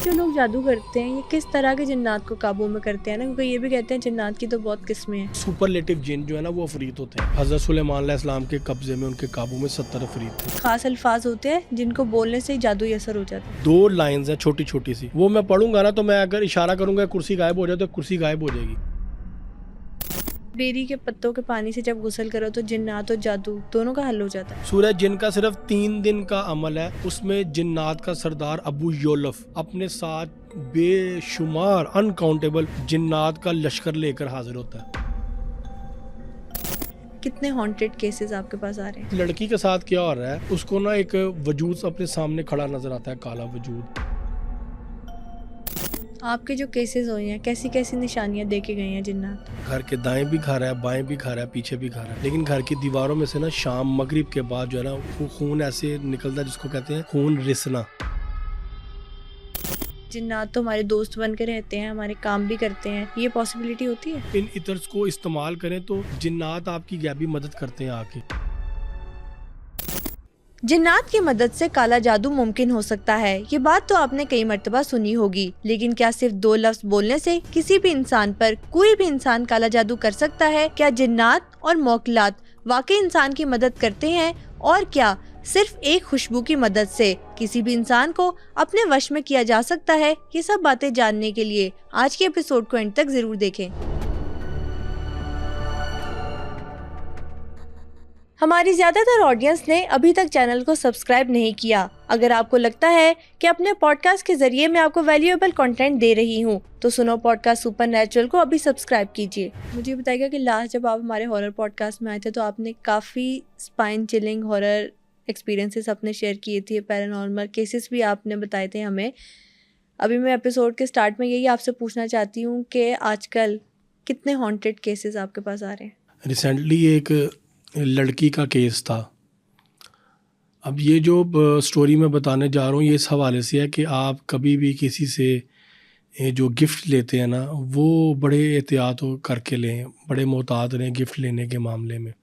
जो लोग जादू करते हैं ये किस तरह के जिन्नात को काबू में करते हैं ना, क्योंकि ये भी कहते हैं जिन्नात की तो बहुत किस्में हैं। सुपरलेटिव जिन जो है ना वो अफरीत होते हैं। हज़रत सुलेमान अलैहिस्सलाम के कब्जे में उनके काबू में 70 अफरीत थे। खास अल्फाज होते हैं जिनको बोलने से ही जादुई असर हो जाता है। 2 लाइंस हैं छोटी छोटी सी, वो मैं पढ़ूंगा ना तो मैं अगर इशारा करूंगा कुर्सी गायब हो जाए तो कुर्सी गायब हो जाएगी। बेरी के पत्तों के पानी से जब गुसल करो तो जिन्नात और जादू दोनों का हल हो जाता है। सूरज जिन का सिर्फ 3 दिन का अमल है, उसमें जिन्नात का सरदार अबू योलफ अपने साथ बेशुमार अनकाउंटेबल जिन्नात का लश्कर लेकर हाजिर होता है। कितने हॉन्टेड केसेस आपके पास आ रहे हैं? लड़की के साथ क्या हो रहा है, उसको ना एक वजूद अपने सामने खड़ा नजर आता है, काला वजूद। आपके जो केसेस हुए हैं कैसी कैसी निशानियां दे के गए हैं जिन्नात? घर के दाएं भी खा रहा है, बाएं भी खा रहा है, पीछे भी खा रहा है, लेकिन घर की दीवारों में से ना शाम मगरिब के बाद जो है ना वो खून ऐसे निकलता है जिसको कहते हैं खून रिसना। जिन्नात तो हमारे दोस्त बन के रहते हैं, हमारे काम भी करते हैं, ये पॉसिबिलिटी होती है? इन इतर्स को इस्तेमाल करें तो जिन्नात आपकी गैबी मदद करते हैं आके। जिन्नात की मदद से काला जादू मुमकिन हो सकता है, ये बात तो आपने कई मर्तबा सुनी होगी, लेकिन क्या सिर्फ 2 लफ्ज बोलने से किसी भी इंसान पर कोई भी इंसान काला जादू कर सकता है? क्या जिन्नात और मौकलात वाकई इंसान की मदद करते हैं? और क्या सिर्फ एक खुशबू की मदद से किसी भी इंसान को अपने वश में किया जा सकता है? ये सब बातें जानने के लिए आज के एपिसोड को एंड तक जरूर देखें। हमारी ज्यादातर ऑडियंस ने अभी तक चैनल को सब्सक्राइब नहीं किया। अगर आपको लगता है कि अपने पॉडकास्ट के जरिए मैं आपको वैल्यूएबल कंटेंट दे रही हूँ तो सुनो पॉडकास्ट सुपरनैचुरल को अभी सब्सक्राइब कीजिए। मुझे बताइएगा कि लास्ट जब आप हमारे हॉरर पॉडकास्ट में आए थे तो आपने काफ़ी स्पाइन चिलिंग हॉरर एक्सपीरियंसेस अपने शेयर किए थे, पैरानॉर्मल केसेस भी आपने बताए थे हमें। अभी मैं एपिसोड के स्टार्ट में यही आपसे पूछना चाहती हूँ कि आजकल कितने हॉन्टेड केसेस आपके पास आ रहे हैं? रिसेंटली एक लड़की का केस था। अब ये जो स्टोरी मैं बताने जा रहा हूँ ये इस हवाले से है कि आप कभी भी किसी से जो गिफ्ट लेते हैं ना वो बड़े एहतियात करके लें, बड़े मोहतात रहें गिफ्ट लेने के मामले में।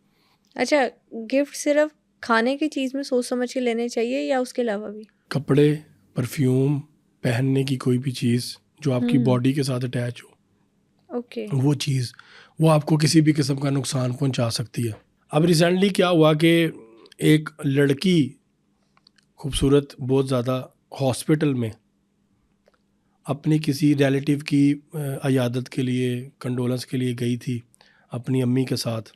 अच्छा, गिफ्ट सिर्फ खाने की चीज़ में सोच समझ के लेने चाहिए या उसके अलावा भी? कपड़े, परफ्यूम, पहनने की कोई भी चीज़ जो आपकी बॉडी के साथ अटैच हो, ओके। वो चीज़ वो आपको किसी भी किस्म का नुकसान पहुंचा सकती है। अब रिसेंटली क्या हुआ कि एक लड़की खूबसूरत बहुत ज़्यादा हॉस्पिटल में अपनी किसी रिलेटिव की अयादत के लिए, कंडोलेंस के लिए गई थी अपनी अम्मी के साथ।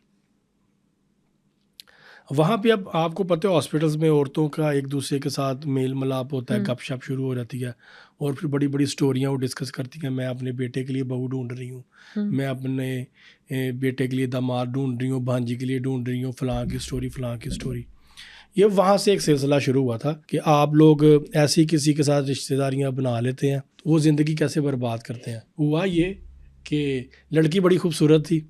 वहाँ पे अब आपको पता है हॉस्पिटल्स में औरतों का एक दूसरे के साथ मेल मिलाप होता है, गपशप शुरू हो जाती है और फिर बड़ी बड़ी स्टोरियाँ वो डिस्कस करती हैं। मैं अपने बेटे के लिए बहू ढूंढ रही हूँ, मैं अपने बेटे के लिए दामाद ढूंढ रही हूँ, भांजी के लिए ढूंढ रही हूँ, फलां की स्टोरी फलां की स्टोरी। ये वहाँ से एक सिलसिला शुरू हुआ था कि आप लोग ऐसी किसी के साथ रिश्तेदारियाँ बना लेते हैं तो वो ज़िंदगी कैसे बर्बाद करते हैं। हुआ ये कि लड़की बड़ी खूबसूरत थी,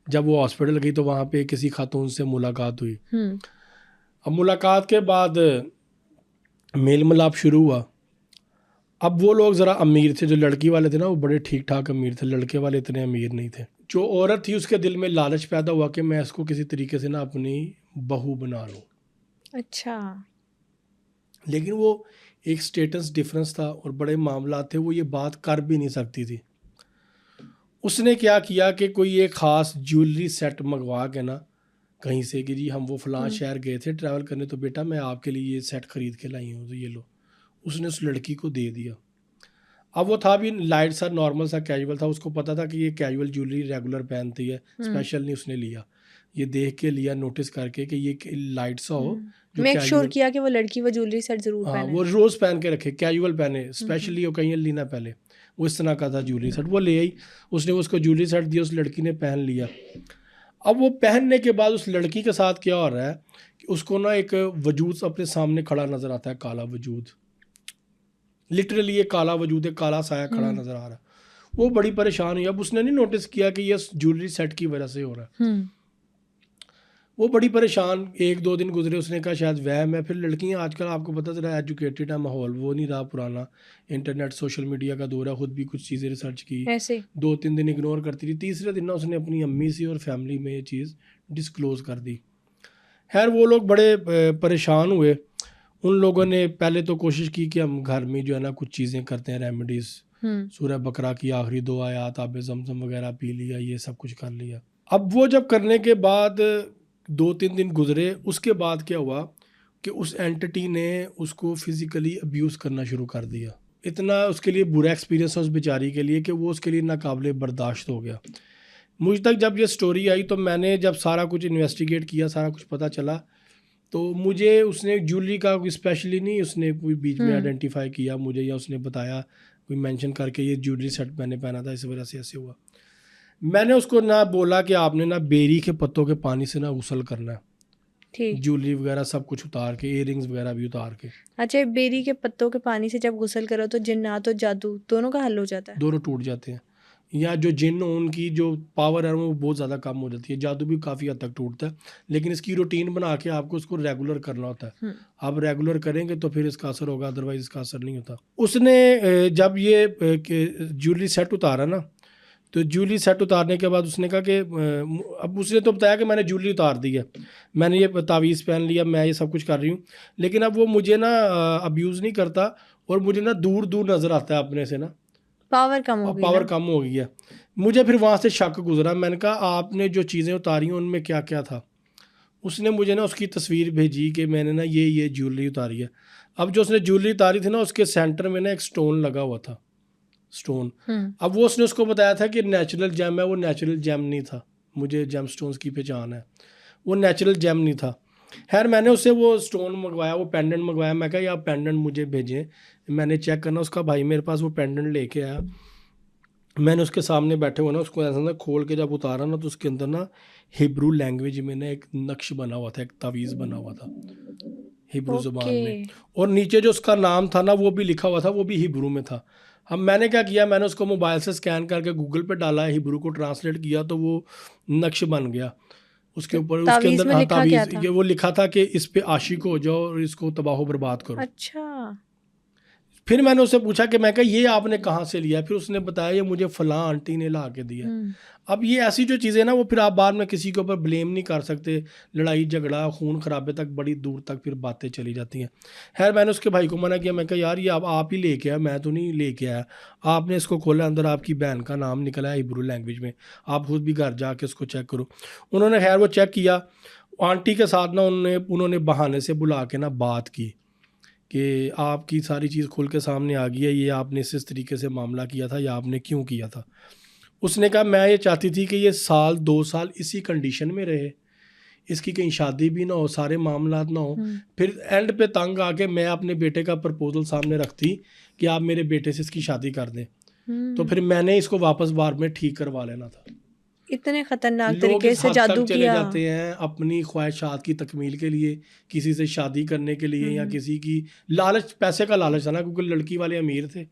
जब वो हॉस्पिटल गई तो वहाँ पे किसी खातून से मुलाकात हुई। अब मुलाकात के बाद मेल मिलाप शुरू हुआ। अब वो लोग ज़रा अमीर थे, जो लड़की वाले थे ना वो बड़े ठीक ठाक अमीर थे, लड़के वाले इतने अमीर नहीं थे। जो औरत थी उसके दिल में लालच पैदा हुआ कि मैं इसको किसी तरीके से ना अपनी बहू बना लूँ। अच्छा। लेकिन वो एक स्टेटस डिफरेंस था और बड़े मामला थे, वो ये बात कर भी नहीं सकती थी। उसने क्या किया कि कोई एक ख़ास ज्वेलरी सेट मंगवा के ना कहीं से कि जी हम वो फ़लाँ शहर गए थे ट्रैवल करने, तो बेटा मैं आपके लिए ये सेट ख़रीद के लाई हूँ, तो ये लो। उसने उस लड़की को दे दिया। अब वो था भी लाइट सा, नॉर्मल सा, कैजुअल था। उसको पता था कि ये कैजुअल ज्वेलरी रेगुलर पहनती है, स्पेशल नहीं उसने लिया। ये देख के लिया, नोटिस करके कि ये लाइट सा हो, जो मेक श्योर कैजुअल, किया कि वो लड़की वो ज्वेलरी सेट जरूर हाँ पहने। वो रोज़ पहन के रखे, कैजुअल पहने, स्पेशली वो कहीं लेना पहले। वो इस तरह का था ज्वेलरी सेट, वो ले आई। उसने उसको ज्वेलरी सेट दिया, उस लड़की ने पहन लिया। अब वो पहनने के बाद उस लड़की के साथ क्या हो रहा है कि उसको ना एक वजूद अपने सामने खड़ा नज़र आता है, काला वजूद। लिटरली ये काला वजूद है, काला साया खड़ा नज़र आ रहा है। वो बड़ी परेशान हुई। अब उसने नहीं नोटिस किया कि ये ज्वेलरी सेट की वजह से हो रहा है। वो बड़ी परेशान, 1-2 दिन गुजरे, उसने कहा शायद वहम है। फिर लड़कियां आजकल आपको पता चला एजुकेटेड है, माहौल वो नहीं रहा पुराना, इंटरनेट सोशल मीडिया का दौर है, खुद भी कुछ चीज़ें रिसर्च की, ऐसे 2-3 दिन इग्नोर करती थी। तीसरे दिन ना उसने अपनी अम्मी से और फैमिली में ये चीज़ डिस्क्लोज़ कर दी। खैर वो लोग बड़े परेशान हुए। उन लोगों ने पहले तो कोशिश की कि हम घर में जो है ना कुछ चीज़ें करते हैं, रेमेडीज़, सूरह बकरा की आखिरी 2 आयत, आब ज़मज़म वगैरह पी लिया, ये सब कुछ कर लिया। अब वो जब करने के बाद 2-3 दिन गुजरे, उसके बाद क्या हुआ कि उस एंटिटी ने उसको फिज़िकली अब्यूज़ करना शुरू कर दिया। इतना उसके लिए बुरा एक्सपीरियंस है उस बेचारी के लिए कि वो उसके लिए नाकाबिले बर्दाश्त हो गया। मुझ तक जब ये स्टोरी आई तो मैंने जब सारा कुछ इन्वेस्टिगेट किया, सारा कुछ पता चला, तो मुझे उसने ज्वेलरी का कोई स्पेशली नहीं उसने कोई बीच में आइडेंटिफाई किया मुझे, या उसने बताया कोई मेंशन करके ये ज्वेलरी सेट मैंने पहना था, इस वजह से ऐसे हुआ। मैंने उसको ना बोला कि आपने ना बेरी के पत्तों के पानी से ना गुस्ल करना है, ठीक। ज्वेलरी वगैरह सब कुछ उतार के, इयररिंग्स वगैरह भी उतार के। अच्छा, बेरी के पत्तों के पानी से जब गुस्ल करो तो जिन्नात और जादू दोनों का हल हो जाता है? दोनों टूट जाते हैं, या जो जिन हो उनकी जो पावर है वो बहुत ज़्यादा कम हो जाती है। जादू भी काफ़ी हद तक टूटता है, लेकिन इसकी रूटीन बना के आपको उसको रेगुलर करना होता है। आप रेगुलर करेंगे तो फिर इसका असर होगा, अदरवाइज इसका असर नहीं होता। उसने जब ये ज्वेलरी सेट उतारा ना, तो ज्वेलरी सेट उतारने के बाद उसने कहा कि अब उसने तो बताया कि मैंने ज्वेलरी उतार दी है, मैंने ये तावीज़ पहन लिया, मैं ये सब कुछ कर रही हूँ, लेकिन अब वो मुझे ना अब्यूज़ नहीं करता और मुझे ना दूर दूर नज़र आता है अपने से ना, पावर कम हो गई पावर ना? कम हो गई है। मुझे फिर वहाँ से शक गुजरा, मैंने कहा आपने जो चीज़ें उतारी हैं उनमें क्या क्या था। उसने मुझे ना उसकी तस्वीर भेजी कि मैंने ना ये ज्वेलरी उतारी है। अब जो उसने ज्वेलरी उतारी थी ना, उसके सेंटर में ना एक स्टोन लगा हुआ था, स्टोन। अब वो उसने उसको बताया था कि नेचुरल जेम है, वो नेचुरल जेम नहीं था, मुझे जेम स्टोन्स की पहचान है, वो नेचुरल जेम नहीं था। खैर मैंने उससे वो स्टोन मंगवाया, वो पेंडेंट मंगवाया। मैं कहा आप पेंडेंट मुझे भेजें, मैंने चेक करना। उसका भाई मेरे पास वो पेंडेंट लेके आया, मैंने उसके सामने बैठे हुए ना उसको ऐसा ना खोल के जब उतारा ना, तो उसके अंदर ना हिब्रू लैंग्वेज में ना एक नक्श बना हुआ था, एक तावीज़ बना हुआ था हिब्रू ज़ुबान में, और नीचे जो उसका नाम था ना वो भी लिखा हुआ था, वो भी हिब्रू में था। अब मैंने क्या किया, मैंने उसको मोबाइल से स्कैन करके गूगल पे डाला, हिब्रू को ट्रांसलेट किया, तो वो नक्श बन गया उसके ऊपर। उसके तावीज़ अंदर में लिखा क्या तावीज़ था? ये वो लिखा था कि इस पे आशिक हो जाओ और इसको तबाह बर्बाद करो। अच्छा। फिर मैंने उससे पूछा कि मैं कहा ये आपने कहाँ से लिया? फिर उसने बताया ये मुझे फलां आंटी ने ला के दिया। अब ये ऐसी जो चीज़ें ना, वो फिर आप बाद में किसी के ऊपर ब्लेम नहीं कर सकते। लड़ाई झगड़ा खून खराबे तक बड़ी दूर तक फिर बातें चली जाती हैं। खैर मैंने उसके भाई को मना किया, मैं कहा यार ये आप ही लेके आया, मैं तो नहीं लेके आया। आपने इसको खोला, अंदर आपकी बहन का नाम निकला है हिब्रू लैंग्वेज में, आप खुद भी घर जाके इसको चेक करो। उन्होंने खैर वो चेक किया। आंटी के साथ ना उन्होंने बहाने से बुला के ना बात की कि आपकी सारी चीज़ खुल के सामने आ गई है, ये आपने इस तरीके से मामला किया था या आपने क्यों किया था। उसने कहा मैं ये चाहती थी कि ये 1-2 साल इसी कंडीशन में रहे, इसकी कहीं शादी भी ना हो, सारे मामलात ना हो। फिर एंड पे तंग आके मैं अपने बेटे का प्रपोजल सामने रखती कि आप मेरे बेटे से इसकी शादी कर दें, तो फिर मैंने इसको वापस बार में ठीक करवा लेना था। इतने खतरनाक लोग तरीके इस से हद जादू तक चले किया। जाते हैं अपनी ख्वाहिशात की तकमील के लिए, किसी से शादी करने के लिए, या किसी की लालच, पैसे का लालच था ना, क्योंकि लड़की वाले अमीर थे,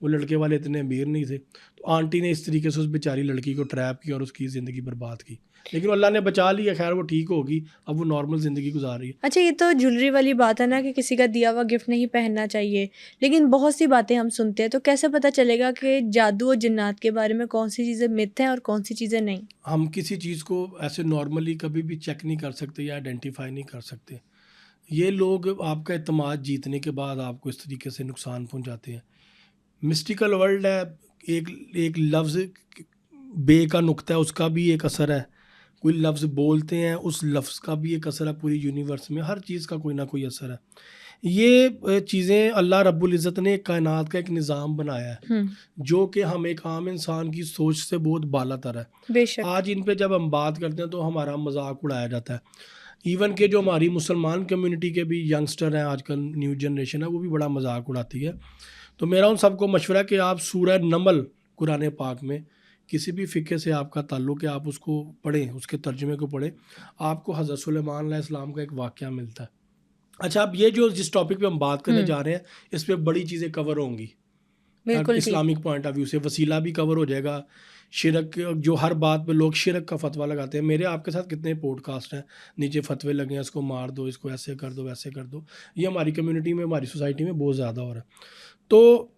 वो लड़के वाले इतने अमीर नहीं थे। तो आंटी ने इस तरीके से उस बेचारी लड़की को ट्रैप किया और उसकी ज़िंदगी बर्बाद की, लेकिन अल्लाह ने बचा लिया। खैर वो ठीक होगी, अब वो नॉर्मल ज़िंदगी गुजार रही है। अच्छा, ये तो ज्वेलरी वाली बात है ना कि किसी का दिया हुआ गिफ्ट नहीं पहनना चाहिए, लेकिन बहुत सी बातें हम सुनते हैं, तो कैसे पता चलेगा कि जादू और जिन्नात के बारे में कौन सी चीज़ें मिथ हैं और कौन सी चीज़ें नहीं? हम किसी चीज़ को ऐसे नॉर्मली कभी भी चेक नहीं कर सकते या आइडेंटिफाई नहीं कर सकते। ये लोग आपका एतमाद जीतने के बाद आपको इस तरीके से नुकसान पहुंचाते हैं। मिस्टिकल वर्ल्ड है, एक लफ्ज़ बे का नुक्ता है, उसका भी एक असर है। कोई लफ्ज़ बोलते हैं, उस लफ्ज़ का भी एक असर है पूरी यूनिवर्स में, हर चीज़ का कोई ना कोई असर है। ये चीज़ें अल्लाह रब्बुल इज़्ज़त ने कायनात का एक निज़ाम बनाया है, जो कि हम एक आम इंसान की सोच से बहुत बालातर है। बेशक। आज इन पे जब हम बात करते हैं तो हमारा मजाक उड़ाया जाता है। इवन के जो हमारी मुसलमान कम्युनिटी के भी यंगस्टर हैं, आजकल न्यू जनरेशन है, वो भी बड़ा मजाक उड़ाती है। तो मेरा उन सबको मशवरा है कि आप सूरह नमल कुरान पाक में किसी भी फ़िक्र से आपका ताल्लुक़ है, आप उसको पढ़ें, उसके तर्जुमे को पढ़ें, आपको हज़रत सुलेमान अलैहिस्सलाम का एक वाक़या मिलता है। अच्छा, अब ये जो जिस टॉपिक पे हम बात करने जा रहे हैं, इस पे बड़ी चीज़ें कवर होंगी। बिल्कुल ठीक। इस्लामिक पॉइंट ऑफ व्यू से वसीला भी कवर हो जाएगा, शिरक, जो हर बात पे लोग शिरक का फतवा लगाते हैं। मेरे आपके साथ कितने पॉडकास्ट हैं, नीचे फतवे लगे हैं, इसको मार दो, इसको ऐसे कर दो, वैसे कर दो। ये हमारी कम्युनिटी में, हमारी सोसाइटी में बहुत ज़्यादा हो रहा है। तो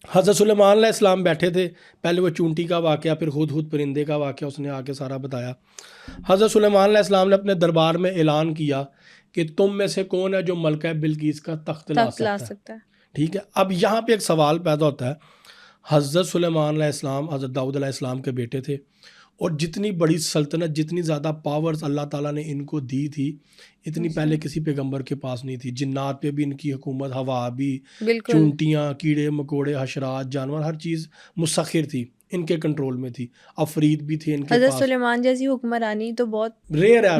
हज़रत सुलेमान अलैहिस्सलाम बैठे थे, पहले वो चूंटी का वाक़या, फिर हुदहुद परिंदे का वाक़या उसने आके सारा बताया। हज़रत सुलेमान अलैहिस्सलाम ने अपने दरबार में ऐलान किया कि तुम में से कौन है जो मलका बिल्किस का तख्त ला सकता है। ठीक है, अब यहाँ पे एक सवाल पैदा होता है। हज़रत सुलेमान अलैहिस्सलाम हज़रत दाऊद अलैहिस्सलाम के बेटे थे, और जितनी बड़ी सल्तनत, जितनी ज़्यादा पावर्स अल्लाह ताला ने इनको दी थी, इतनी पहले किसी पैगंबर के पास नहीं थी। जिन्नात पे भी इनकी हुकूमत, हवा भी, चूंटियाँ, कीड़े मकोड़े, हशरात, जानवर, हर चीज़ मुसख्खिर थी, इनके कंट्रोल में थी। अफरीद भी थे इनके हज़रत पास। सुलेमान जैसी हुक्मरानी तो बहुत रेयर है।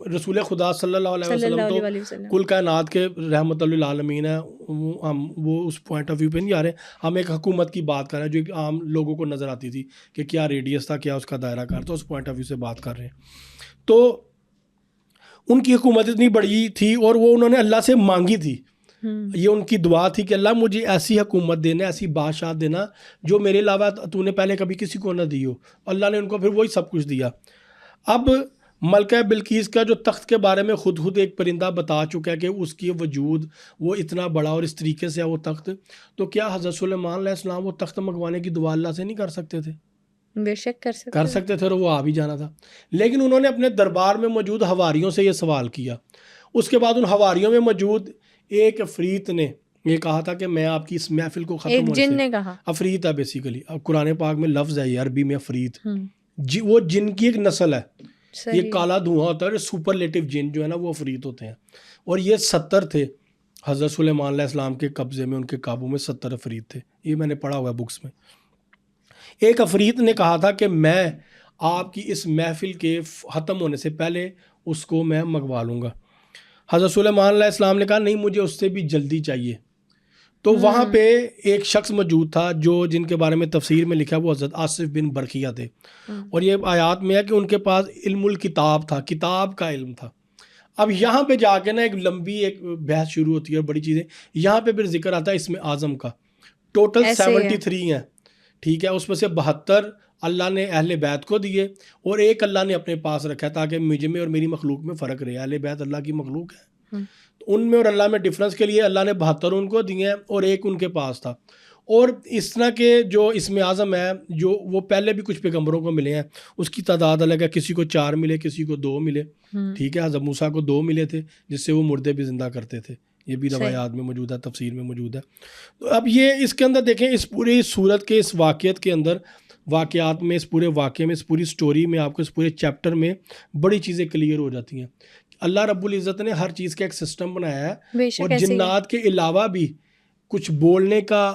रसूल खुदा सल्लल्लाहु अलैहि वसल्लम तो कुल कायनात के रहमतुल लिल आलमीन है। वो उस पॉइंट ऑफ व्यू पे नहीं आ रहे, हम एक हुकूमत की बात कर रहे हैं जो एक आम लोगों को नज़र आती थी कि क्या रेडियस था, क्या उसका दायरा कार, तो उस पॉइंट ऑफ व्यू से बात कर रहे हैं। तो उनकी हुकूमत इतनी बड़ी थी और वो उन्होंने अल्लाह से मांगी थी। ये उनकी दुआ थी कि अल्लाह मुझे ऐसी हुकूमत देना, ऐसी बादशाह देना जो मेरे अलावा तूने पहले कभी किसी को ना दी हो। अल्लाह ने उनको फिर वही सब कुछ दिया। अब मलका बिल्किस का जो तख्त के बारे में खुद एक परिंदा बता चुका है कि उसकी वजूद वो इतना बड़ा और इस तरीके से है वो तख्त, तो क्या हज़रत सुलेमान अलैहिस्सलाम वो तख्त मंगवाने की दुआ अल्लाह से नहीं कर सकते थे? बेशक कर सकते थे, और वो आ भी जाना था। लेकिन उन्होंने अपने दरबार में मौजूद हवारियों से ये सवाल किया। उसके बाद उन हवारियों में मौजूद एक अफरीत ने ये कहा था कि मैं आपकी इस महफिल को खत्म एक जिन ने कहा, अफरीत है बेसिकली, अब कुरान पाक में लफ्ज़ है ये अरबी में अफरीत, वो जिन की एक नस्ल है। ये काला धुआं होता है, सुपरलेटिव जिन जो है ना वो अफरीत होते हैं, और ये 70 थे। हज़रत सुलेमान अलैहिस्सलाम के कब्ज़े में, उनके काबू में 70 अफरीत थे। ये मैंने पढ़ा हुआ है बुक्स में। एक अफरीत ने कहा था कि मैं आपकी इस महफिल के ख़त्म होने से पहले उसको मैं मंगवा लूँगा। हज़रत सुलेमान अलैहिस्सलाम ने कहा नहीं, मुझे उससे भी जल्दी चाहिए। तो वहाँ पे एक शख्स मौजूद था जो जिनके बारे में तफसीर में लिखा, वो हज़रत आसिफ बिन बरखिया थे। और ये आयात में है कि उनके पास इल्मुल किताब था, किताब का इल्म था। अब यहाँ पे जाके ना एक लंबी एक बहस शुरू होती है और बड़ी चीज़ें यहाँ पे फिर जिक्र आता है इसमें आज़म का। टोटल 73 हैं, ठीक है, उसमें से 72 अल्लाह ने अहले बैत को दिए और एक अल्लाह ने अपने पास रखा ताकि मुझे में और मेरी मखलूक में फ़र्क रहे। अहले बैत अल्लाह की मखलूक है, तो उनमें और अल्लाह में डिफरेंस के लिए अल्लाह ने 72 उनको दिए हैं और एक उनके पास था। और इस तरह के जो इसमें आज़म है, जो वो पहले भी कुछ पैगंबरों को मिले हैं, उसकी तादाद अलग है। किसी को 4 मिले, किसी को 2 मिले, ठीक है। हज़रत मूसा को 2 मिले थे जिससे वो मुर्दे भी ज़िंदा करते थे। ये भी रवायात में मौजूद है, तफसीर में मौजूद है। तो अब ये इसके अंदर देखें, इस पूरी सूरत के इस वाक़ियत के अंदर, वाक़यात में, इस पूरे वाक़े में, इस पूरी स्टोरी में, आपको इस पूरे चैप्टर में बड़ी चीज़ें क्लियर हो जाती हैं। अल्लाह रब्बुल इज़्ज़त ने हर चीज़ का एक सिस्टम बनाया है, और जिन्नात के अलावा भी कुछ बोलने का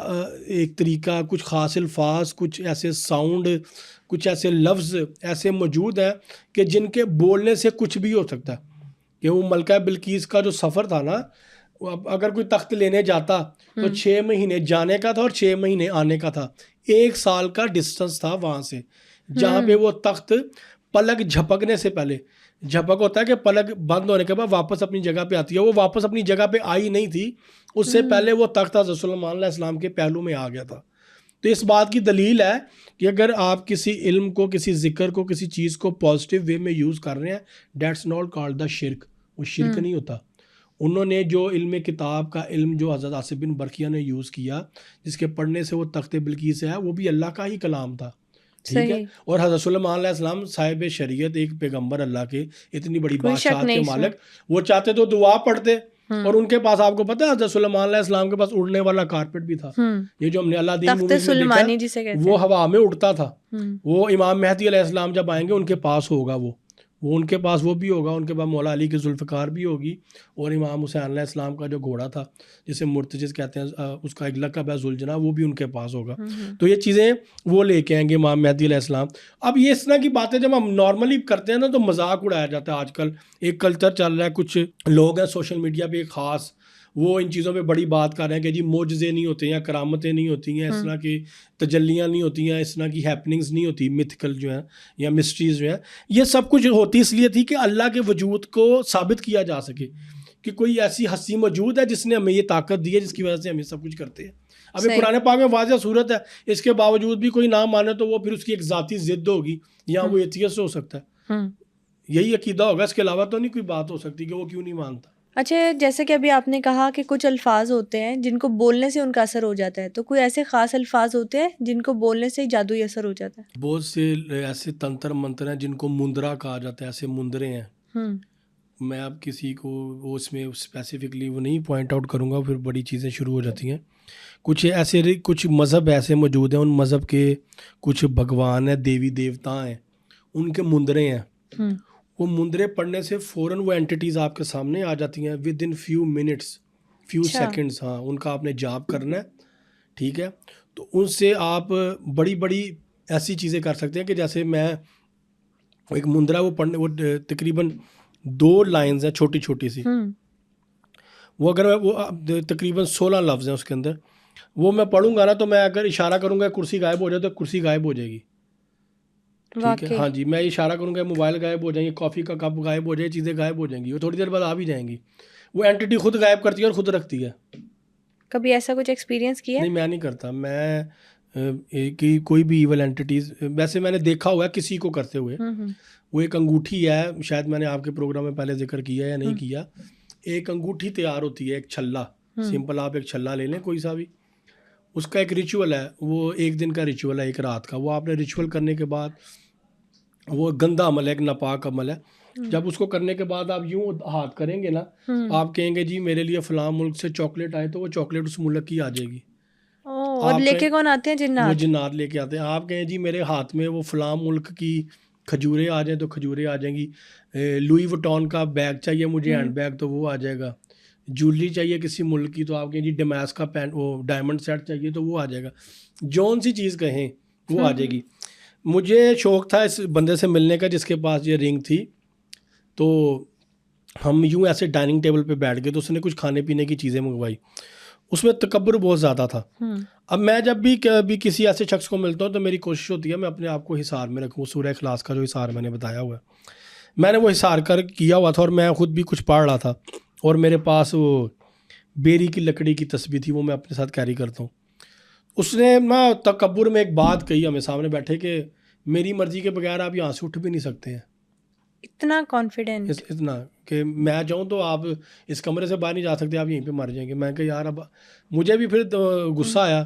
एक तरीका, कुछ ख़ास अल्फाज, कुछ ऐसे साउंड, कुछ ऐसे लफ्ज़ ऐसे मौजूद हैं कि जिनके बोलने से कुछ भी हो सकता है। कि वो मलका बिल्किस का जो सफ़र था ना, अगर कोई तख्त लेने जाता तो 6 महीने जाने का था और 6 महीने आने का था। 1 साल का डिस्टेंस था वहाँ से, जहाँ पे वो तख्त पलक झपकने से पहले, झपक होता है कि पलक बंद होने के बाद वापस अपनी जगह पे आती है, वो वापस अपनी जगह पे आई नहीं थी, उससे पहले वो तख्त हज़रत सुलेमान अलैहिस्सलाम के पहलू में आ गया था। तो इस बात की दलील है कि अगर आप किसी इल्म को, किसी ज़िक्र को, किसी चीज़ को पॉजिटिव वे में यूज़ कर रहे हैं, डेट्स नॉट कॉल्ड द शिरक, वो शिरक नहीं होता। उन्होंने जो इल्म किताब का इल्म जो हज़रत आसिफ बिन बरखिया ने यूज़ किया, जिसके पढ़ने से वो तख्त बिल्किस है, वो भी अल्लाह का ही कलाम था, ठीक है। और हज़रत सुलेमान अलैहिस्सलाम साहिब शरीयत, एक पैगंबर अल्लाह के, इतनी बड़ी बादशाह के मालिक, वो चाहते तो दुआ पढ़ते। और उनके पास, आपको पता है, हज़रत सुलेमान अलैहिस्सलाम के पास उड़ने वाला कारपेट भी था। ये जो हमने अलादीन मूवीज में देखा, वो हवा में उड़ता था। वो इमाम मेहदी अलैहिस्सलाम जब आएंगे उनके पास होगा, वो उनके पास वो भी होगा, उनके पास मौला अली की जुल्फ़िकार भी होगी, और इमाम हुसैन अलैहिस्सलाम का जो घोड़ा था जिसे मुर्तजिज़ कहते हैं, उसका एक लक़ब है ज़ुलजना, वो भी उनके पास होगा। तो ये चीज़ें वो लेके आएंगे इमाम मेहदी अलैहिस्सलाम। अब ये इस तरह की बातें जब हम नॉर्मली करते हैं ना, तो मजाक उड़ाया जाता है। आजकल एक कल्चर चल रहा है, कुछ लोग हैं सोशल मीडिया पर ख़ास, वो इन चीज़ों पे बड़ी बात कर रहे हैं कि जी मोजज़े नहीं होते हैं, करामतें नहीं होती हैं, इस तरह की तजल्लियाँ नहीं होती हैं, इस तरह की हैपनिंग्स नहीं होती, मिथिकल जो हैं या मिस्ट्रीज़ जो हैं। ये सब कुछ होती इसलिए थी कि अल्लाह के वजूद को साबित किया जा सके कि कोई ऐसी हस्ती मौजूद है जिसने हमें ये ताकत दी है, जिसकी वजह से हम ये सब कुछ करते हैं। अब ये कुरान पाक में वाज़ह सूरत है, इसके बावजूद भी कोई ना माने तो वो फिर उसकी एक ज़ाती ज़िद होगी, या वो एथियस्ट हो सकता है, यही अकीदा होगा, इसके अलावा तो नहीं कोई बात हो सकती कि वो क्यों नहीं मानता। अच्छा, जैसे कि अभी आपने कहा कि कुछ अल्फाज होते हैं जिनको बोलने से उनका असर हो जाता है, तो कोई ऐसे ख़ास अल्फाज होते हैं जिनको बोलने से ही जादुई असर हो जाता है? बहुत से ऐसे तंत्र मंत्र हैं जिनको मुंदरा कहा जाता है, ऐसे मुंदरे हैं, मैं अब किसी को वो उसमें स्पेसिफिकली वो नहीं पॉइंट आउट करूँगा, फिर बड़ी चीज़ें शुरू हो जाती हैं। कुछ मज़हब ऐसे मौजूद हैं, उन मज़हब के कुछ भगवान हैं, देवी देवता हैं, उनके मुंदरे हैं। वो मुंदरे पढ़ने से फ़ौरन वो एंटिटीज़ आपके सामने आ जाती हैं with in few minutes, few अच्छा। सेकंड्स। हाँ, उनका आपने जाप करना है, ठीक है। तो उनसे आप बड़ी बड़ी ऐसी चीज़ें कर सकते हैं कि जैसे मैं एक मुंदरा वो पढ़ने, वो तकरीबन 2 लाइन्स हैं छोटी छोटी सी। वो अगर मैं वो तकरीबन 16 लफ्ज़ हैं उसके अंदर, वो मैं पढ़ूंगा ना, तो मैं अगर इशारा करूंगा कुर्सी गायब हो जाए तो कुर्सी गायब हो जाएगी, ठीक है। वाकई। हाँ जी, मैं इशारा करूंगा मोबाइल गायब हो जाएंगे, कॉफ़ी का कप गायब हो जाए, चीज़ें गायब हो जाएंगी, वो थोड़ी देर बाद आ भी जाएंगी। वो एंटिटी खुद गायब करती है और खुद रखती है। कभी ऐसा कुछ एक्सपीरियंस किया है? नहीं, मैं नहीं करता। मैं कि कोई भी इवल एंटिटीज़ वैसे मैंने देखा हुआ है किसी को करते हुए। वो एक अंगूठी है, शायद मैंने आपके प्रोग्राम में पहले जिक्र किया या नहीं किया। एक अंगूठी तैयार होती है, एक छल्ला, सिंपल आप एक छल्ला ले लें कोई सा भी, उसका एक रिचुअल है, वो एक दिन का रिचुअल है, एक रात का। वो आपने रिचुअल करने के बाद, वो गंदा अमल है, एक नापाक अमल है। जब उसको करने के बाद आप यूं हाथ करेंगे ना, आप कहेंगे जी मेरे लिए फलां मुल्क से चॉकलेट आए, तो वो चॉकलेट उस मुल्क की आ जाएगी। और आप लेके कहें, कौन आते हैं? वो जिन्नात? जिन्नात लेके आते हैं। आप कहें जी मेरे हाथ में वो फलां मुल्क की खजूरें आ जाएं, तो खजूरें आ जाएंगी। लुई वुइटन का बैग चाहिए मुझे, हैंड बैग, तो वो आ जाएगा। ज्वेलरी चाहिए किसी मुल्क की, तो आप कहें जी डमास का पैन, वो डायमंड सेट चाहिए, तो वो आ जाएगा। जौन सी चीज़ कहें वो आ जाएगी। मुझे शौक़ था इस बंदे से मिलने का जिसके पास ये रिंग थी। तो हम यूं ऐसे डाइनिंग टेबल पे बैठ गए, तो उसने कुछ खाने पीने की चीज़ें मंगवाई। उसमें तकब्बुर बहुत ज़्यादा था। अब मैं जब भी कभी किसी ऐसे शख्स को मिलता हूँ, तो मेरी कोशिश होती है मैं अपने आप को हिसार में रखूँ। सूरह इखलास का जो हिसार मैंने बताया हुआ है, मैंने वो हिसार कर किया हुआ था, और मैं ख़ुद भी कुछ पढ़ रहा था, और मेरे पास वो बेरी की लकड़ी की तस्बीह थी, वो मैं अपने साथ कैरी करता हूँ। उसने ना तकब्बुर में एक बात कही हमें सामने बैठे कि मेरी मर्ज़ी के बगैर आप यहाँ से उठ भी नहीं सकते हैं। इतना कॉन्फिडेंट? इतना कि मैं जाऊँ तो आप इस कमरे से बाहर नहीं जा सकते, आप यहीं पे मर जाएंगे। मैं कहा यार, अब मुझे भी फिर तो गुस्सा आया।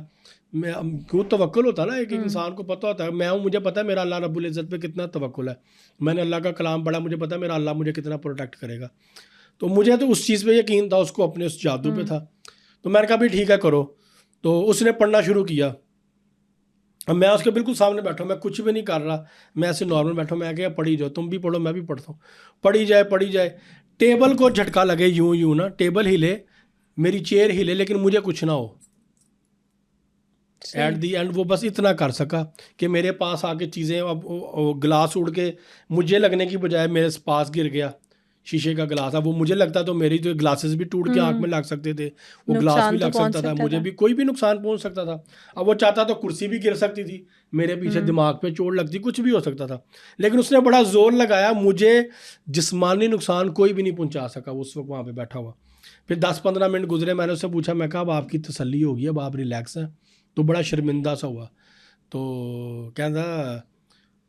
मैं क्यों, तवक्कुल होता है ना, एक इंसान को पता होता है। मैं हूँ, मुझे पता है मेरा अल्लाह रब्बुल इज़्ज़त पे कितना तवक्कुल है। मैंने अल्लाह का कलाम पढ़ा, मुझे पता है मेरा अल्लाह मुझे कितना प्रोटेक्ट करेगा। तो मुझे तो उस चीज़ पे यकीन था, उसको अपने उस जादू पे था। तो मैंने कहा भी ठीक है करो। तो उसने पढ़ना शुरू किया। अब मैं उसके बिल्कुल सामने बैठा हूँ, मैं कुछ भी नहीं कर रहा, मैं ऐसे नॉर्मल बैठा हूँ। मैं क्या, पढ़ी जाओ, तुम भी पढ़ो, मैं भी पढ़ता हूँ। पढ़ी जाए। टेबल को झटका लगे, यूं ना, टेबल हिले, मेरी चेयर हिले, लेकिन मुझे कुछ ना हो। एट दी एंड वो बस इतना कर सका कि मेरे पास आके चीज़ें, अब गिलास उड़ के मुझे लगने की बजाय मेरे पास गिर गया। शीशे का गिलास था, वो मुझे लगता तो मेरी तो ग्लासेस भी टूट के आंख में लग सकते थे, वो ग्लास भी नुकसान तो लग पहुंच सकता था, सकता मुझे था। भी कोई भी नुकसान पहुंच सकता था। अब वो चाहता तो कुर्सी भी गिर सकती थी, मेरे पीछे दिमाग पे चोट लगती, कुछ भी हो सकता था। लेकिन उसने बड़ा जोर लगाया, मुझे जिस्मानी नुकसान कोई भी नहीं पहुंचा सका उस वक्त वहाँ पे बैठा हुआ। फिर 10-15 मिनट गुजरे, मैंने उससे पूछा, मैं कहा अब आपकी तसल्ली होगी, अब आप रिलैक्स हैं? तो बड़ा शर्मिंदा सा हुआ। तो कहता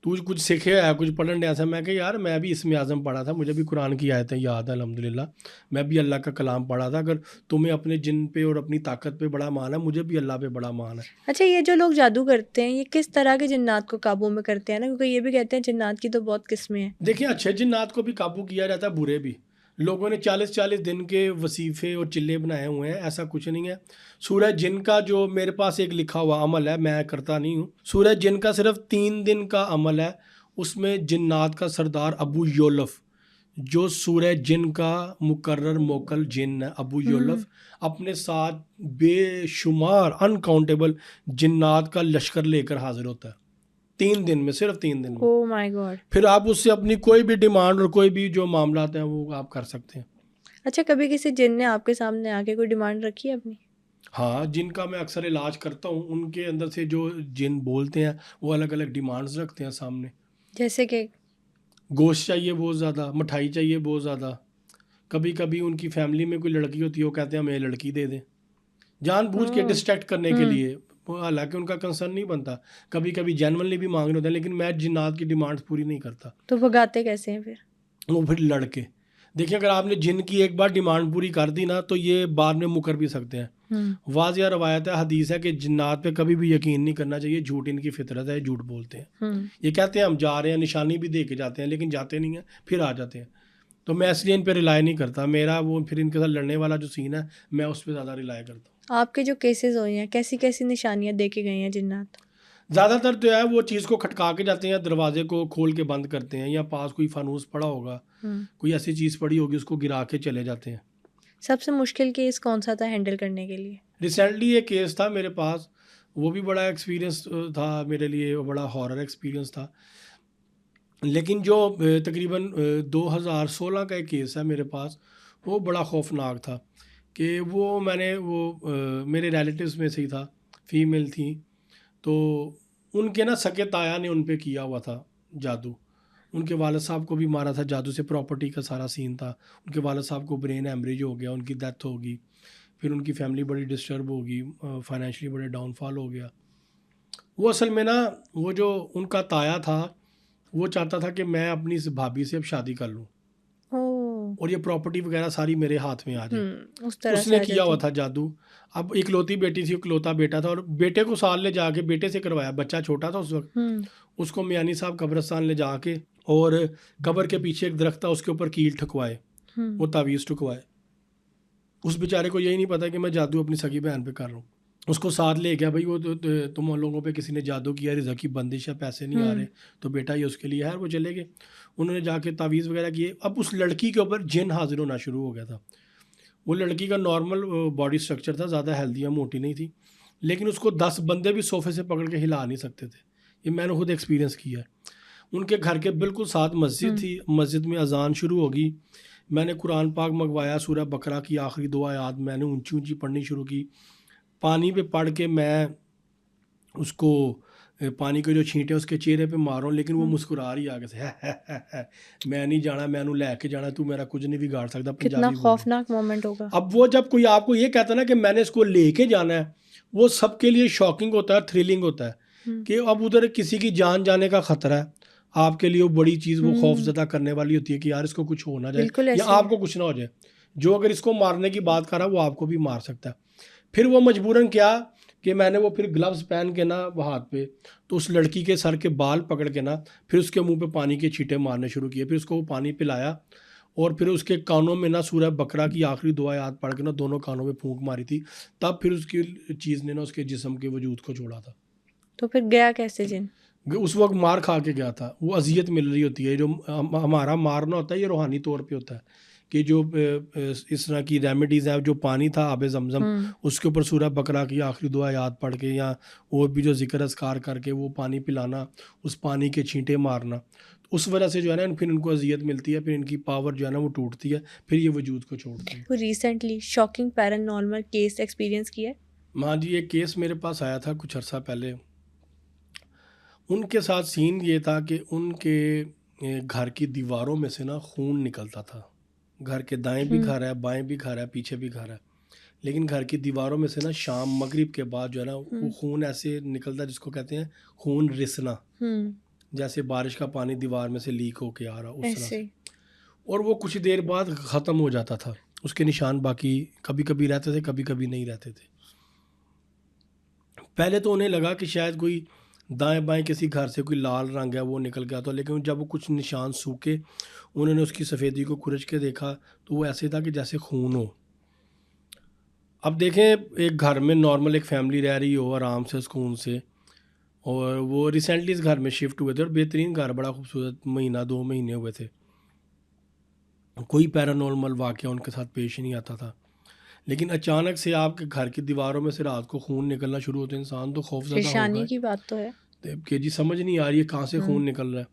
तू कुछ सीखे है, कुछ पढ़ने ऐसा। मैं कहा यार, मैं भी इसमें आज़म पढ़ा था, मुझे भी कुरान की आयतें याद है अल्हम्दुलिल्लाह, मैं भी अल्लाह का कलाम पढ़ा था। अगर तुम्हें अपने जिन पे और अपनी ताकत पे बड़ा मान है, मुझे भी अल्लाह पे बड़ा मान है। अच्छा, ये जो लोग जादू करते हैं, ये किस तरह के जिन्नात को काबू में करते हैं ना? क्योंकि ये भी कहते हैं जिन्नात की तो बहुत किस्में हैं। देखिए, अच्छे जिन्नात को भी काबू किया जाता है, बुरे भी। लोगों ने 40-40 दिन के वसीफ़े और चिल्ले बनाए हुए हैं, ऐसा कुछ नहीं है। सूरह जिन का जो मेरे पास एक लिखा हुआ अमल है, मैं करता नहीं हूँ। सूरह जिन का सिर्फ 3 दिन का अमल है। उसमें जिन्नात का सरदार अबू योलफ, जो सूरह जिन का मुकर्रर मोकल जिन है, अबू योलफ, अपने साथ बेशुमार अनकाउंटेबल जिन्नात का लश्कर लेकर हाजिर होता है 3 दिन में, सिर्फ 3 दिन में। Oh my God. फिर आप उससे अपनी कोई भी डिमांड और कोई भी जो मामला हैं वो आप कर सकते हैं। अच्छा, कभी किसी जिन ने आपके सामने आके कोई डिमांड रखी है अपनी? हाँ, जिनका मैं अक्सर इलाज करता हूँ, उनके अंदर से जो जिन बोलते हैं, वो अलग अलग डिमांड्स रखते हैं सामने। जैसे कि? गोश्त चाहिए बहुत ज़्यादा, मिठाई चाहिए बहुत ज़्यादा। कभी कभी उनकी फैमिली में कोई लड़की होती है, वो कहते हैं हमें लड़की दे दें, जानबूझ के डिस्ट्रैक्ट करने के लिए। हालांकि उनका कंसर्न नहीं बनता, कभी कभी जेन्युइनली भी मांग रहे होते हैं, लेकिन मैं जिन्नात की डिमांड्स पूरी नहीं करता। तो भगाते कैसे हैं फिर? वो फिर लड़के, देखिए, अगर आपने जिन की एक बार डिमांड पूरी कर दी ना, तो ये बाद में मुकर भी सकते हैं। वाज़िया रवायत है, हदीस है कि जिन्नात पे कभी भी यकीन नहीं करना चाहिए, झूठ इनकी फितरत है, झूठ बोलते हैं। ये कहते हैं हम जा रहे हैं, निशानी भी दे के जाते हैं, लेकिन जाते नहीं हैं, फिर आ जाते हैं। तो मैं इसलिए इन पे रिलाई नहीं करता। मेरा वो फिर इनके साथ लड़ने वाला जो सीन है, मैं उस पर ज़्यादा रिलाई करता हूँ। आपके जो केसेस हुए हैं, कैसी कैसी निशानियां देखे गई हैं जिन्नात? ज़्यादातर तो है वो चीज़ को खटका के जाते हैं, दरवाजे को खोल के बंद करते हैं, या पास कोई फानूस पड़ा होगा, कोई ऐसी चीज़ पड़ी होगी, उसको गिरा के चले जाते हैं। सबसे मुश्किल केस कौन सा था हैंडल करने के लिए? रिसेंटली एक केस था मेरे पास, वो भी बड़ा एक्सपीरियंस था मेरे लिए, वो बड़ा हॉरर एक्सपीरियंस था। लेकिन जो तकरीबन 2016 का एक केस है मेरे पास, वो बड़ा खौफनाक था कि वो मैंने वो मेरे रिलेटिव्स में से ही था, फीमेल थी, तो उनके ना सगे ताया ने उन पे किया हुआ था जादू। उनके वालिद साहब को भी मारा था जादू से, प्रॉपर्टी का सारा सीन था। उनके वालिद साहब को ब्रेन हेमरेज हो गया, उनकी डेथ होगी, फिर उनकी फैमिली बड़ी डिस्टर्ब होगी, फाइनेंशियली बड़ा डाउनफॉल हो गया। वो असल में ना, वो जो उनका ताया था, वो चाहता था कि मैं अपनी इस भाभी से अब शादी कर लूँ ओह। और ये प्रॉपर्टी वगैरह सारी मेरे हाथ में आ जाए। उस तरह से उसने आ किया हुआ जाती। था जादू। अब इकलौती बेटी थी, इकलौता बेटा था, और बेटे को साल ले जाके बेटे से करवाया, बच्चा छोटा था उस वक्त। उसको मियानी साहब कब्रिस्तान ले जाके, और कब्र के पीछे एक दरख्त था, उसके ऊपर कील ठुकवाए, वो तावीज़ ठुकवाए। उस बेचारे को यही नहीं पता कि मैं जादू अपनी सगी बहन पे कर रहा हूँ। उसको साथ ले गया, भाई वो तो तुम लोगों पे किसी ने जादू किया, रिज़्क़ की बंदिश है, पैसे नहीं आ रहे, तो बेटा ये उसके लिए है। वो चले गए, उन्होंने जाके तावीज़ वगैरह किए। अब उस लड़की के ऊपर जिन हाजिर होना शुरू हो गया था। वो लड़की का नॉर्मल बॉडी स्ट्रक्चर था, ज़्यादा हेल्दी या मोटी नहीं थी, लेकिन उसको 10 बंदे भी सोफे से पकड़ के हिला नहीं सकते थे। ये मैंने खुद एक्सपीरियंस किया है। उनके घर के बिल्कुल साथ मस्जिद थी, मस्जिद में अजान शुरू होगी, मैंने कुरान पाक मंगवाया, सूरह बकरा की आखिरी 2 आयत मैंने ऊंची ऊंची पढ़नी शुरू की। पानी पे पढ़ के मैं उसको पानी के जो छींटे उसके चेहरे पे मारूं, लेकिन वो मुस्कुरा रही आगे से, है। मैं नहीं जाना, मैं लैके जाना, तू मेरा कुछ नहीं बिगाड़ सकता। कितना पंजाबी बोल रही। खौफनाक मोमेंट होगा। अब वो जब कोई आपको ये कहता है ना कि मैंने इसको लेके जाना है, वो सबके लिए शॉकिंग होता है, थ्रिलिंग होता है कि अब उधर किसी की जान जाने का खतरा है। आपके लिए वो बड़ी चीज़, वो खौफजदा करने वाली होती है कि यार इसको कुछ हो ना जाए, बिल्कुल या ऐसे ही। आपको कुछ ना हो जाए। जो अगर इसको मारने की बात कर रहा है, वो आपको भी मार सकता है। फिर वो मजबूरन क्या कि मैंने वो फिर ग्लव्स पहन के ना हाथ पे, तो उस लड़की के सर के बाल पकड़ के ना, फिर उसके मुंह पे पानी के छींटे मारने शुरू किए। फिर उसको वो पानी पिलाया, और फिर उसके कानों में ना सूरह बकरा की आखिरी 2 आयत पढ़ के ना दोनों कानों में फूंक मारी थी। तब फिर उसकी चीज़ ने ना उसके जिस्म के वजूद को छोड़ा था। तो फिर गया कैसे जिन? उस वक्त मार खा के गया था, वो अजियत मिल रही होती है। जो हमारा मारना होता है, ये रूहानी तौर पे होता है कि जो इस तरह की रेमेडीज़ हैं, जो पानी था आब जमजम, उसके ऊपर सूरह बकरा की आखिरी 2 आयत पढ़ के, या और भी जो जिक्र अस्कार करके वो पानी पिलाना, उस पानी के छींटे मारना, उस वजह से जो है ना फिर इनको अजियत मिलती है, फिर इनकी पावर जो है ना वो टूटती है, फिर ये वजूद को छोड़ती है। कोई recently shocking paranormal case experience किया है? हाँ जी, एक केस मेरे पास आया था कुछ अर्सा पहले। उनके साथ सीन ये था कि उनके घर की दीवारों में से ना खून निकलता था। घर के दाएं भी घर है, बाएं भी घर है, पीछे भी घर है, लेकिन घर की दीवारों में से ना शाम मगरिब के बाद जो है ना वो खून ऐसे निकलता है, जिसको कहते हैं खून रिसना, जैसे बारिश का पानी दीवार में से लीक होके आ रहा, उस तरह से। और वो कुछ देर बाद ख़त्म हो जाता था, उसके निशान बाकी कभी कभी रहते थे, कभी कभी नहीं रहते थे। पहले तो उन्हें लगा कि शायद कोई दाएं बाएं किसी घर से कोई लाल रंग है वो निकल गया था, लेकिन जब वो कुछ निशान सूखे, उन्होंने उसकी सफ़ेदी को खुरच के देखा, तो वो ऐसे था कि जैसे खून हो। अब देखें, एक घर में नॉर्मल एक फैमिली रह रही हो आराम से सुकून से, और वो रिसेंटली इस घर में शिफ्ट हुए थे, और बेहतरीन घर, बड़ा खूबसूरत, महीना 2 महीने हुए थे, कोई पैरानॉर्मल वाक़या उनके साथ पेश नहीं आता था। लेकिन अचानक से आपके घर की दीवारों में से रात को खून निकलना शुरू होता है, इंसान तो खौफज़दा होगा की बात तो है कि जी समझ नहीं आ रही है कहाँ से खून निकल रहा है।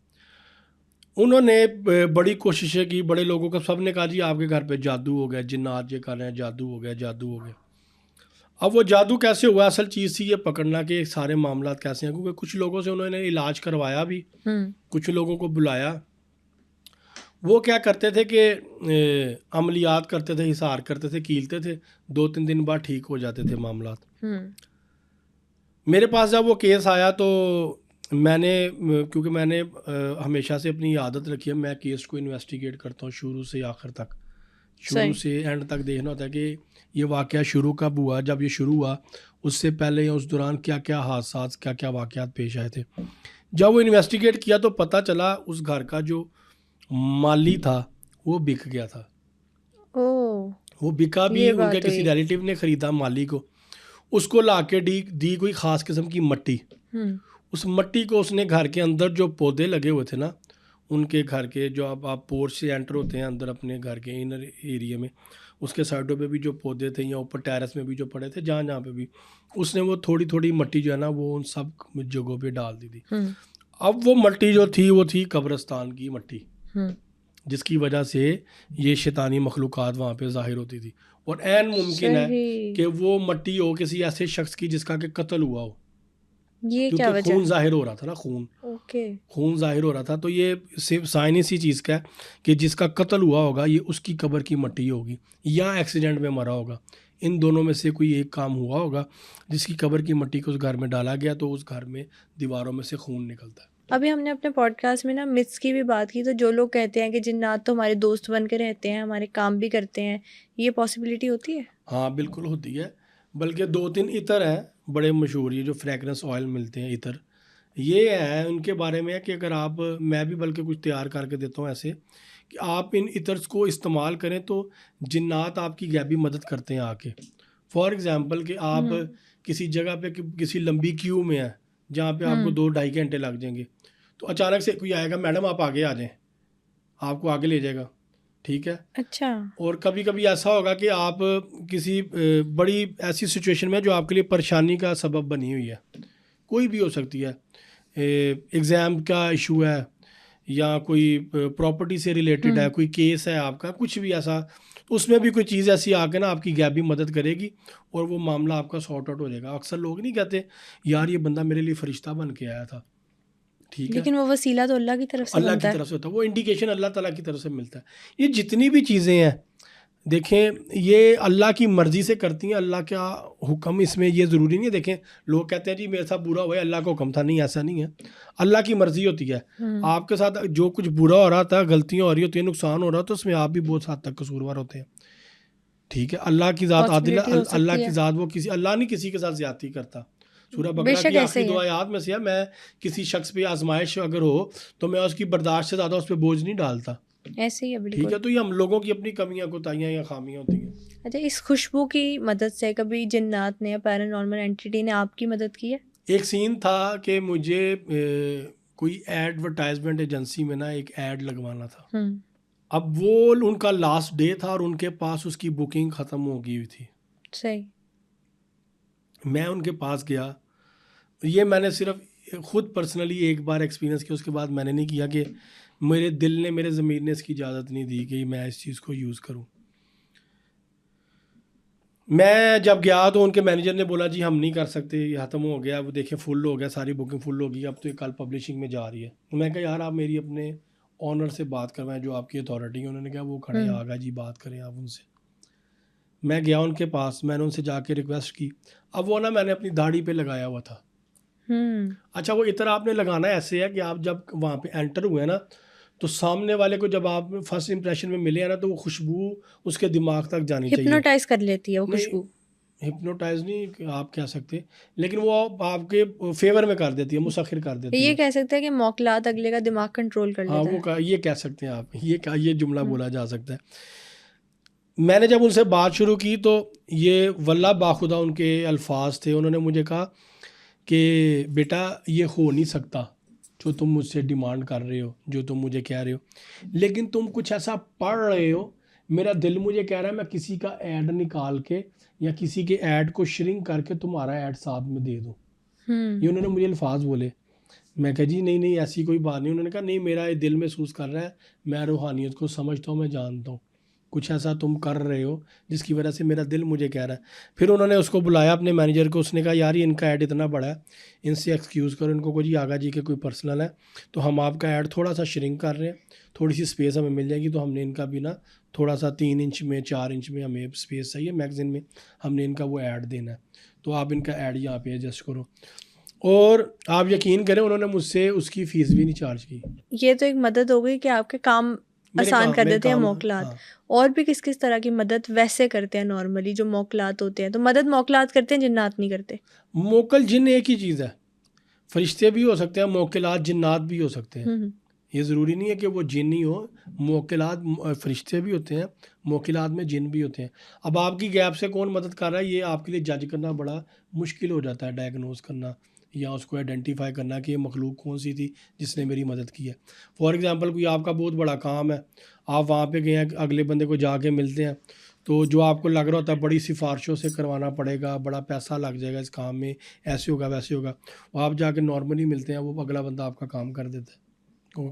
उन्होंने बड़ी कोशिशें की, बड़े लोगों का, सब ने कहा जी आपके घर पे जादू हो गया, जिन्नात ये कर रहे हैं, जादू हो गया, जादू हो गया। अब वो जादू कैसे हुआ, असल चीज़ थी ये पकड़ना कि सारे मामला कैसे हैं, क्योंकि कुछ लोगों से उन्होंने इलाज करवाया भी, कुछ लोगों को बुलाया। वो क्या करते थे कि अमलियात करते थे, हिसार करते थे, कीलते थे, 2-3 दिन बाद ठीक हो जाते थे मामला। मेरे पास जब वो केस आया तो मैंने, क्योंकि मैंने हमेशा से अपनी आदत रखी है, मैं केस को इन्वेस्टिगेट करता हूँ शुरू से आखिर तक, शुरू से एंड तक देखना होता है कि ये वाक़या शुरू कब हुआ, जब ये शुरू हुआ उससे पहले या उस दौरान क्या क्या हादसा, क्या क्या वाक़यात पेश आए थे। जब वो इन्वेस्टिगेट किया तो पता चला उस घर का जो माली था वो बिक गया था। ओह, वो बिका भी, ये उनके बात किसी हुई। रिलेटिव ने ख़रीदा माली को, उसको ला के दी कोई ख़ास किस्म की मट्टी। उस मट्टी को उसने घर के अंदर जो पौधे लगे हुए थे ना, उनके घर के जो आप पोर्च से एंटर होते हैं अंदर अपने घर के इनर एरिया में, उसके साइडों पे भी जो पौधे थे या ऊपर टेरेस में भी जो पड़े थे, जहाँ जहाँ पे भी, उसने वो थोड़ी थोड़ी मट्टी जो है ना वो उन सब जगहों पे डाल दी थी। अब वो मट्टी जो थी वो थी कब्रिस्तान की मट्टी, जिसकी वजह से ये शैतानी मखलूक़ात वहाँ पे ज़ाहिर होती थी। और ऐन मुमकिन है कि वो मट्टी हो किसी ऐसे शख्स की जिसका कि कत्ल हुआ हो, ये क्या क्योंकि वजह खून है? ज़ाहिर हो रहा था ना, ओके। खून ज़ाहिर हो रहा था। तो ये सिर्फ साइन इसी चीज़ का है कि जिसका कत्ल हुआ होगा ये उसकी कब्र की मट्टी होगी या एक्सीडेंट में मरा होगा। इन दोनों में से कोई एक काम हुआ होगा जिसकी कब्र की मट्टी को उस घर में डाला गया, तो उस घर में दीवारों में से खून निकलता है। अभी हमने अपने पॉडकास्ट में ना मिथ्स की भी बात की, तो जो लोग कहते हैं कि जिन्नात तो हमारे दोस्त बन के रहते हैं, हमारे काम भी करते हैं, ये पॉसिबिलिटी होती है? हाँ बिल्कुल होती है। बल्कि 2-3 इतर हैं बड़े मशहूर, ये जो फ्रेगरेंस ऑयल मिलते हैं इतर, ये है उनके बारे में है कि अगर आप, मैं भी बल्कि कुछ तैयार करके देता हूँ ऐसे कि आप इन इतर्स को इस्तेमाल करें तो जिन्नात आपकी गैबी मदद करते हैं आके। फॉर एग्ज़ाम्पल कि आप किसी जगह पे किसी लंबी क्यू में हैं जहाँ पे आपको 2-2.5 घंटे लग जाएंगे, तो अचानक से कोई आएगा, मैडम आप आगे आ जाएं, आपको आगे ले जाएगा, ठीक है। अच्छा। और कभी कभी ऐसा होगा कि आप किसी बड़ी ऐसी सिचुएशन में जो आपके लिए परेशानी का सबब बनी हुई है, कोई भी हो सकती है, एग्ज़ाम का इशू है या कोई प्रॉपर्टी से रिलेटेड है, कोई केस है आपका, कुछ भी ऐसा, तो उसमें भी कोई चीज़ ऐसी आके ना आपकी गैबी मदद करेगी और वो मामला आपका सॉर्ट आउट हो जाएगा। अक्सर लोग नहीं कहते यार ये बंदा मेरे लिए फरिश्ता बन के आया था, ठीक है, लेकिन वो वसीला तो अल्लाह की तरफ से अल्लाह की बनता है। तरफ से होता है, वो इंडिकेशन अल्लाह ताला की तरफ से मिलता है। ये जितनी भी चीज़ें हैं देखें, ये अल्लाह की मर्ज़ी से करती हैं, अल्लाह का हुक्म इसमें ये ज़रूरी नहीं है। देखें, लोग कहते हैं जी मेरे साथ बुरा हुआ है, अल्लाह का हुक्म था, नहीं ऐसा नहीं है, अल्लाह की मर्ज़ी होती है। आपके साथ जो कुछ बुरा हो रहा था, गलतियाँ हो रही होती हैं, नुकसान हो रहा हो, तो उसमें आप भी बहुत हद तक कसूरवार होते हैं, ठीक है। अल्लाह की ज़ात आदिल है, पॉसिबिलिटी हो अल्लाह सकती की है। ज़ात वो किसी, अल्लाह नहीं किसी के साथ ज़्यादती करता। सूरह बकरा बेशक की ऐसे आखिरी ही दो है। आयत में से है, मैं किसी शख्स पे आजमाइश अगर हो तो मैं उसकी बर्दाश्त से ज़्यादा उस पर बोझ नहीं डालता, ऐसे ही है ठीक बिल्कुल। है। तो ये हम लोगों की अपनी कमियां कोताहियां या खामियां होती हैं। अच्छा, इस खुशबू की मदद से कभी जिन्नात ने या पैरानॉर्मल एंटिटी ने आपकी मदद की है? एक सीन था कि मुझे कोई एडवर्टाइजमेंट एजेंसी में ना एक ऐड लगवाना था। अब वो उनका लास्ट डे था और उनके पास उसकी बुकिंग ख़त्म हो गई हुई थी। सही। मैं उनके पास गया, ये मैंने सिर्फ खुद पर्सनली एक बार एक्सपीरियंस किया, उसके बाद मैंने नहीं किया कि मेरे दिल ने, मेरे ज़मीर ने इसकी इजाज़त नहीं दी कि मैं इस चीज़ को यूज़ करूं। मैं जब गया तो उनके मैनेजर ने बोला जी हम नहीं कर सकते, ये ख़त्म हो गया, वो देखें फुल हो गया, सारी बुकिंग फुल हो गई, अब तो ये कल पब्लिशिंग में जा रही है। तो मैं कहा यार आप मेरी अपने ऑनर से बात करवाएं जो आपकी अथॉरिटी है। उन्होंने कहा वो खड़े हैं आगा जी, बात करें आप उनसे। मैं गया उनके पास, मैंने उनसे जाके रिक्वेस्ट की। अब वो ना मैंने अपनी दाढ़ी पे लगाया हुआ था। अच्छा, वो इतना आपने लगाना ऐसे है कि आप जब वहाँ पे एंटर हुए ना, तो सामने वाले को जब आप फर्स्ट इंप्रेशन में मिले हैं ना, तो वो खुशबू उसके दिमाग तक जानी चाहिए। हिप्नोटाइज कर लेती है वो नहीं, खुशबू। हिप्नोटाइज नहीं आप कह सकते, लेकिन वो आपके फेवर में कर देती है, मुसखिर कर देती ये है। कह सकते हैं कि मौकलात अगले का दिमाग कंट्रोल कर हाँ लेता है। ये कह सकते हैं आप, ये जुमला बोला जा सकता है। मैंने जब उनसे बात शुरू की तो ये वल्लाह बाखुदा उनके अल्फाज थे। उन्होंने मुझे कहा कि बेटा ये हो नहीं सकता जो तुम मुझसे डिमांड कर रहे हो, जो तुम मुझे कह रहे हो, लेकिन तुम कुछ ऐसा पढ़ रहे हो, मेरा दिल मुझे कह रहा है मैं किसी का ऐड निकाल के या किसी के ऐड को श्रिंक करके तुम्हारा ऐड साथ में दे दूँ। ये उन्होंने मुझे अल्फाज बोले। मैं कहा जी नहीं नहीं ऐसी कोई बात नहीं। उन्होंने कहा नहीं, मेरा ये दिल महसूस कर रहा है, मैं रूहानियत को समझता हूँ, मैं जानता हूँ, कुछ ऐसा तुम कर रहे हो जिसकी वजह से मेरा दिल मुझे कह रहा है। फिर उन्होंने उसको बुलाया अपने मैनेजर को, उसने कहा यार ये इनका ऐड इतना बड़ा है, इनसे एक्सक्यूज़ करो इनको, कोई जी आगा जी के कोई पर्सनल है, तो हम आपका ऐड थोड़ा सा श्रिंक कर रहे हैं, थोड़ी सी स्पेस हमें मिल जाएगी, तो हमने इनका भी ना थोड़ा सा 3 इंच में 4 इंच में हमें स्पेस चाहिए मैगज़ीन में, हमने इनका वो ऐड देना है, तो आप इनका ऐड यहाँ पे एडजस्ट करो। और आप यकीन करें उन्होंने मुझसे उसकी फ़ीस भी नहीं चार्ज की। ये तो एक मदद हो गई कि आपके काम आसान कर देते हैं मौकलात। हाँ। और भी किस किस तरह की मदद वैसे करते हैं नॉर्मली जो मौकलात होते हैं? तो मदद मौकलात करते हैं, जिन्नात नहीं करते। मोकल जिन एक ही चीज़ है, फरिश्ते भी हो सकते हैं, मोकलात जिन्नात भी हो सकते हैं। ये ज़रूरी नहीं है कि वो जिन ही हो, मुवक्किलात फरिश्ते भी होते हैं, मुवक्किलात में जिन भी होते हैं। अब आपकी गैप से कौन मदद कर रहा है, ये आपके लिए जज करना बड़ा मुश्किल हो जाता है, डायग्नोज करना या उसको आइडेंटिफाई करना कि ये मखलूक कौन सी थी जिसने मेरी मदद की है। फॉर एग्ज़ाम्पल कोई आपका बहुत बड़ा काम है, आप वहाँ पे गए हैं, अगले बंदे को जाके मिलते हैं, तो जो आपको लग रहा होता है बड़ी सिफारिशों से करवाना पड़ेगा, बड़ा पैसा लग जाएगा इस काम में, ऐसे होगा वैसे होगा, वो आप जाके नॉर्मली मिलते हैं, वो अगला बंदा आपका काम कर देता है।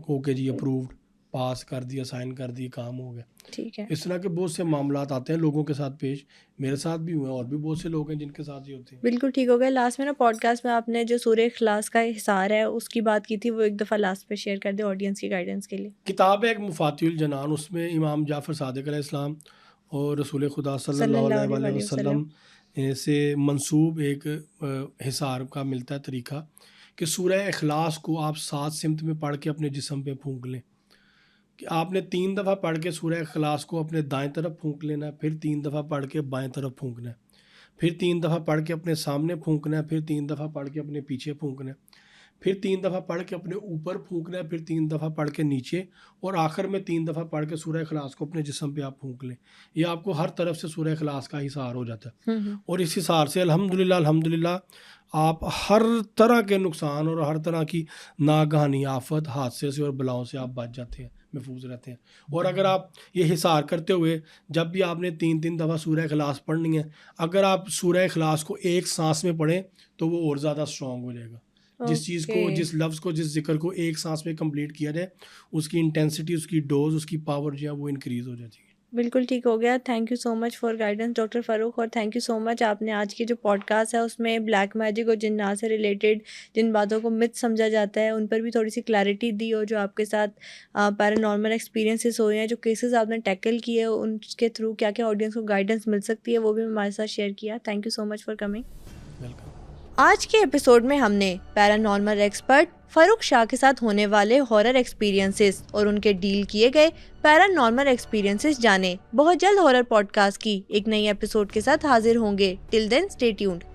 ओके जी, अप्रूव्ड, पास कर दिया, साइन कर दिए, काम हो गया। ठीक है। इस तरह के बहुत से मामलात आते हैं लोगों के साथ पेश, मेरे साथ भी हुए हैं और भी बहुत से लोग हैं जिनके साथ ये होते हैं। बिल्कुल ठीक हो गया। लास्ट में ना पॉडकास्ट में आपने जो सूरह इखलास का हिसार है उसकी बात की थी, वो एक दफ़ा लास्ट पे शेयर कर दे ऑडियंस की गाइडेंस के लिए। किताब है एक मुफातिहुल जनान, उसमें इमाम जाफ़र सादिक अलैहिस्सलाम और रसूल खुदा सल्लल्लाहु सल्लल्लाहु अलैहि अलैहि वसल्लम। वसल्लम से मंसूब एक हिसार का मिलता है तरीका कि सूरह इखलास को आप 7 सिमत में पढ़ के अपने जिस्म पे फूंक लें। कि आपने 3 दफ़ा पढ़ के सूरह इखलास को अपने दाएं तरफ फूंक लेना है, फिर 3 दफ़ा पढ़ के बाएं तरफ फूंकना है, फिर 3 दफ़ा पढ़ के अपने सामने फूंकना है, फिर 3 दफ़ा पढ़ के अपने पीछे फूंकना है, फिर 3 दफ़ा पढ़ के अपने ऊपर फूंकना है, फिर 3 दफ़ा पढ़ के नीचे, और आखिर में 3 दफ़ा पढ़ के सूरह इखलास को अपने जिस्म पे आप फूंक लें। ये आपको हर तरफ से सूरह इखलास का हिसार हो जाता है। और इस हिसार से अल्हम्दुलिल्लाह अल्हम्दुलिल्लाह आप हर तरह के नुकसान और हर तरह की नागहानी आफत, हादसे से और बलाओं से आप बच जाते हैं, महफूज रहते हैं। और अगर आप ये हिसार करते हुए जब भी आपने 3-3 दफ़ा सूरह इखलास पढ़नी है, अगर आप सूरह इखलास को एक सांस में पढ़ें तो वो और ज़्यादा स्ट्रॉन्ग हो जाएगा। जिस चीज़ को, जिस लफ्ज़ को, जिस ज़िक्र को एक सांस में कंप्लीट किया जाए, उसकी इंटेंसिटी, उसकी डोज, उसकी पावर जो है वो इंक्रीज़ हो जाती है। बिल्कुल ठीक हो गया। Thank you so much for guidance doctor Farooq, और थैंक यू सो मच आपने आज की जो पॉडकास्ट है उसमें ब्लैक मैजिक और जिन्नात से रिलेटेड जिन बातों को मिथ समझा जाता है उन पर भी थोड़ी सी क्लैरिटी दी, और जो आपके साथ पैरानॉर्मल एक्सपीरियंसेस हुए हैं, जो केसेस आपने टैकल किए, उनके थ्रू क्या क्या ऑडियंस को गाइडेंस मिल सकती है, वो भी हमारे साथ शेयर किया। Thank you so much for coming. Welcome. आज के एपिसोड में हमने पैरानॉर्मल एक्सपर्ट फारूक शाह के साथ होने वाले हॉरर एक्सपीरियंसेस और उनके डील किए गए पैरानॉर्मल एक्सपीरियंसेस जाने। बहुत जल्द हॉरर पॉडकास्ट की एक नई एपिसोड के साथ हाजिर होंगे। Till then stay tuned.